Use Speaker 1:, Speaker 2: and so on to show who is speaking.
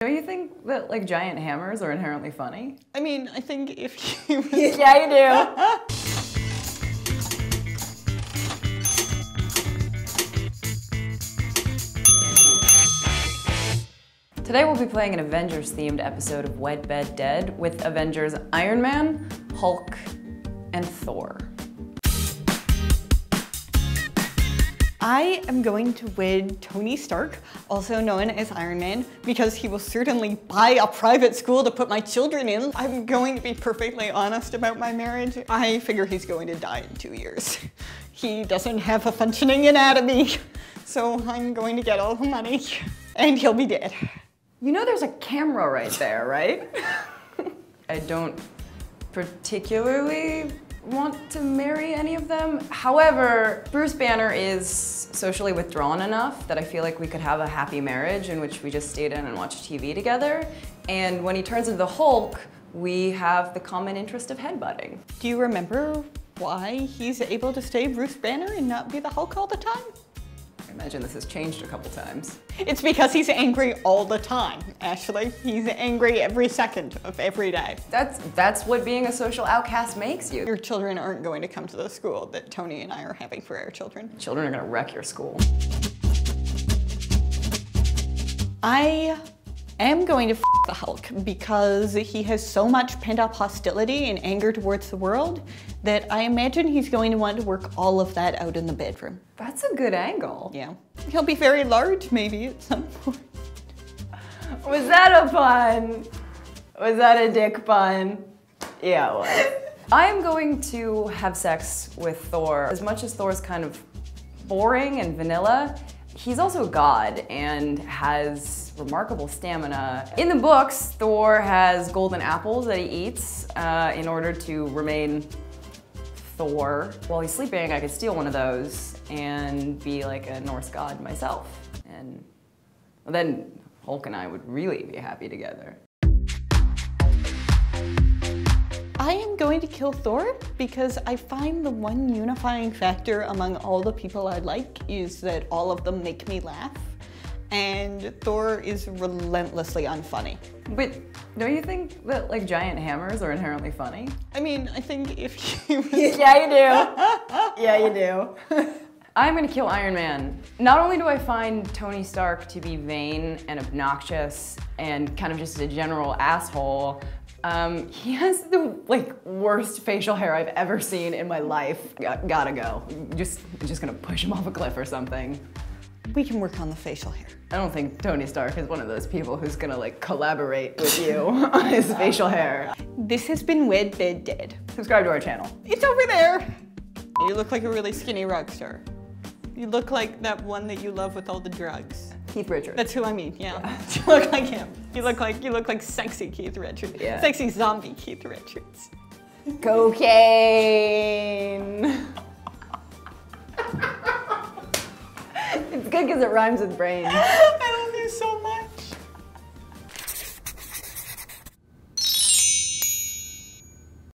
Speaker 1: Don't you think that, like, giant hammers are inherently funny?
Speaker 2: I mean, I think if you...
Speaker 1: Yeah, you do. Today we'll be playing an Avengers-themed episode of Wed Bed Dead with Avengers Iron Man, Hulk, and Thor.
Speaker 2: I am going to wed Tony Stark, also known as Iron Man, because he will certainly buy a private school to put my children in. I'm going to be perfectly honest about my marriage. I figure he's going to die in 2 years. He doesn't have a functioning anatomy, so I'm going to get all the money, and he'll be dead.
Speaker 1: You know there's a camera right there, right? I don't particularly want to marry any of them. However, Bruce Banner is socially withdrawn enough that I feel like we could have a happy marriage in which we just stayed in and watched TV together. And when he turns into the Hulk, we have the common interest of headbutting.
Speaker 2: Do you remember why he's able to stay Bruce Banner and not be the Hulk all the time?
Speaker 1: I imagine this has changed a couple times.
Speaker 2: It's because he's angry all the time, Ashley. He's angry every second of every day.
Speaker 1: That's what being a social outcast makes you.
Speaker 2: Your children aren't going to come to the school that Tony and I are having for our children.
Speaker 1: Children are gonna wreck your school.
Speaker 2: I am going to f the Hulk because he has so much pent-up hostility and anger towards the world that I imagine he's going to want to work all of that out in the bedroom.
Speaker 1: That's a good angle.
Speaker 2: Yeah. He'll be very large maybe at some point.
Speaker 1: Was that a pun? Was that a dick pun? Yeah, it was. I am going to have sex with Thor. As much as Thor's kind of boring and vanilla, he's also a god and has remarkable stamina. In the books, Thor has golden apples that he eats in order to remain Thor. While he's sleeping, I could steal one of those and be like a Norse god myself. And then Hulk and I would really be happy together.
Speaker 2: I am going to kill Thor because I find the one unifying factor among all the people I like is that all of them make me laugh. And Thor is relentlessly unfunny.
Speaker 1: But don't you think that, like, giant hammers are inherently funny?
Speaker 2: I mean, I think if you...
Speaker 1: Yeah, you do. Yeah, you do. I'm gonna kill Iron Man. Not only do I find Tony Stark to be vain and obnoxious and kind of just a general asshole, he has the, like, worst facial hair I've ever seen in my life. Gotta go. Just gonna push him off a cliff or something.
Speaker 2: We can work on the facial hair.
Speaker 1: I don't think Tony Stark is one of those people who's gonna, like, collaborate with you on his facial hair.
Speaker 2: This has been Wed Bed Dead.
Speaker 1: Subscribe to our channel.
Speaker 2: It's over there. You look like a really skinny rock star. You look like that one that you love with all the drugs.
Speaker 1: Keith Richards.
Speaker 2: That's who I mean, yeah. You look like him. You look like sexy Keith Richards. Yeah. Sexy zombie Keith Richards.
Speaker 1: Cocaine. It's good because it rhymes with brains.